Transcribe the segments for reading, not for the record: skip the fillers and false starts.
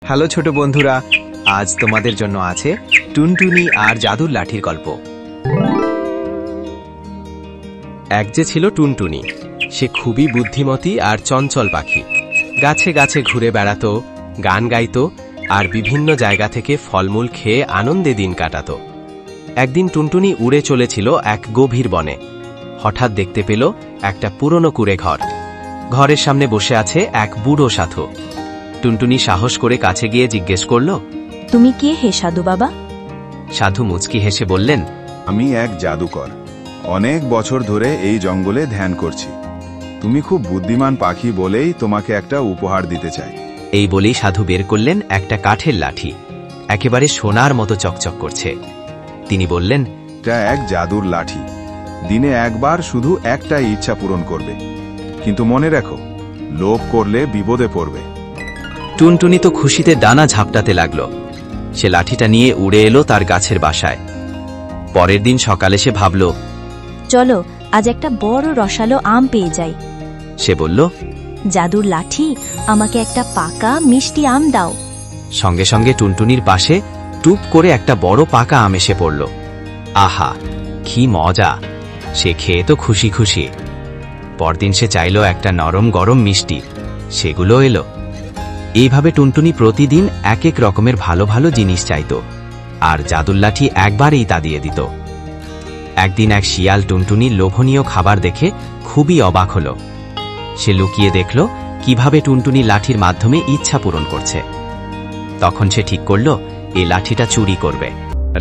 Hello ছোট বন্ধুরা, আজ তোমাদের জন্য আছে টুনটুনি আর জাদুর লাঠির গল্প। এক যে ছিল টুনটুনি, সে খুবই বুদ্ধিমতী আর চঞ্চল পাখি। গাছে গাছে ঘুরে বেড়াতো, গান গাইতো আর বিভিন্ন জায়গা থেকে ফলমূল খেয়ে আনন্দে দিন কাটাতো। একদিন টুনটুনি উড়ে চলেছিল এক গভীর বনে। হঠাৎ দেখতে পেল একটা পুরনো কুঁড়ে ঘর। ঘরের সামনে বসে আছে এক বুড়ো সাধু। টুনটুনি সাহস করে কাছে গিয়ে জিজ্ঞেস করল, তুমি কে হে সাধু বাবা? সাধু মুচকি হেসে বললেন, আমি এক জাদুকর। অনেক বছর ধরে এই জঙ্গলে ধ্যান করছি। তুমি খুব বুদ্ধিমান পাখি বলেই তোমাকে একটা উপহার দিতে চাই। এই বলেই সাধু বের করলেন একটা কাঠের লাঠি, একেবারে সোনার মতো চকচক করছে। তিনি বললেন, এটা এক জাদুর লাঠি। দিনে একবার শুধু একটা ইচ্ছা পূরণ করবে, কিন্তু মনে রাখো, লোভ করলে বিপদে পড়বে। টুনটুনি তো খুশিতে ডানা ঝাপটাতে লাগলো। সে লাঠিটা নিয়ে উড়ে এলো তার গাছের বাসায়। পরের দিন সকালে সে ভাবল, চলো আজ একটা বড় রসালো আম পেয়ে যাই। সে বলল, জাদুর লাঠি, আমাকে একটা পাকা মিষ্টি আম দাও। সঙ্গে সঙ্গে টুনটুনির পাশে টুপ করে একটা বড় পাকা আম এসে পড়ল। আহা, কি মজা! সে খেয়ে তো খুশি খুশি। পরদিন সে চাইল একটা নরম গরম মিষ্টি, সেগুলো এলো। এইভাবে টুনটুনি প্রতিদিন এক এক রকমের ভালো ভালো জিনিস চাইত, আর জাদুর লাঠি একবারেই তা দিয়ে দিত। একদিন এক শিয়াল টুনটুনির লোভনীয় খাবার দেখে খুবই অবাক হল। সে লুকিয়ে দেখল কিভাবে টুনটুনি লাঠির মাধ্যমে ইচ্ছা পূরণ করছে। তখন সে ঠিক করল এই লাঠিটা চুরি করবে।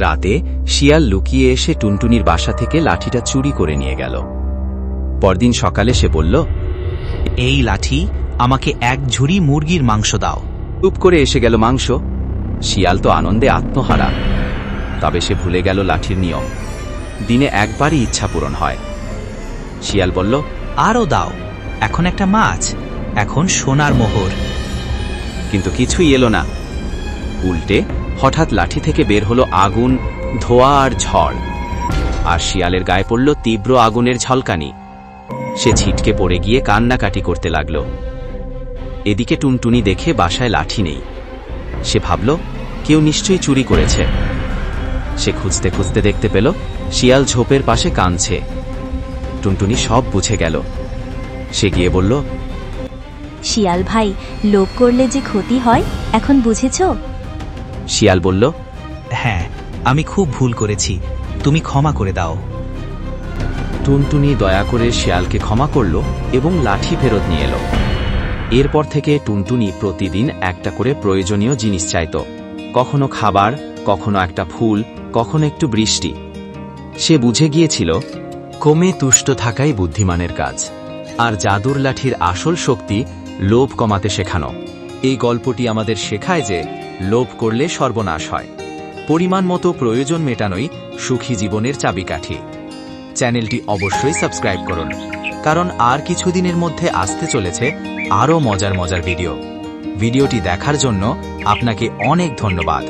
রাতে শিয়াল লুকিয়ে এসে টুনটুনির বাসা থেকে লাঠিটা চুরি করে নিয়ে গেল। পরদিন সকালে সে বলল, এই লাঠি, আমাকে এক ঝুড়ি মুরগির মাংস দাও। টুপ করে এসে গেল মাংস। শিয়াল তো আনন্দে আত্মহারা। তবে সে ভুলে গেল লাঠির নিয়ম, দিনে একবারই ইচ্ছা পূরণ হয়। শিয়াল বলল, আরও দাও, এখন একটা মাছ, এখন সোনার মোহর। কিন্তু কিছুই এলো না। উল্টে হঠাৎ লাঠি থেকে বের হলো আগুন, ধোঁয়া আর ঝড়। আর শিয়ালের গায়ে পড়ল তীব্র আগুনের ঝলকানি। সে ছিটকে পড়ে গিয়ে কান্নাকাটি করতে লাগল। এদিকে টুনটুনি দেখে বাসায় লাঠি নেই। সে ভাবল, কেউ নিশ্চয়ই চুরি করেছে। সে খুঁজতে খুঁজতে দেখতে পেল শিয়াল ঝোপের পাশে কাঁদছে। টুনটুনি সব বুঝে গেল। সে গিয়ে বলল, শিয়াল ভাই, লোভ করলে যে ক্ষতি হয়, এখন বুঝেছ? শিয়াল বলল, হ্যাঁ, আমি খুব ভুল করেছি, তুমি ক্ষমা করে দাও। টুনটুনি দয়া করে শিয়ালকে ক্ষমা করল এবং লাঠি ফেরত নিয়ে এলো। এরপর থেকে টুনটুনি প্রতিদিন একটা করে প্রয়োজনীয় জিনিস চাইত। কখনো খাবার, কখনো একটা ফুল, কখনো একটু বৃষ্টি। সে বুঝে গিয়েছিল, কমে তুষ্ট থাকাই বুদ্ধিমানের কাজ। আর জাদুর লাঠির আসল শক্তি লোভ কমাতে শেখানো। এই গল্পটি আমাদের শেখায় যে লোভ করলে সর্বনাশ হয়। পরিমাণ মতো প্রয়োজন মেটানোই সুখী জীবনের চাবিকাঠি। চ্যানেলটি অবশ্যই সাবস্ক্রাইব করুন, কারণ আর কিছুদিনের মধ্যে আসতে চলেছে আরও মজার মজার ভিডিওটি দেখার জন্য আপনাকে অনেক ধন্যবাদ।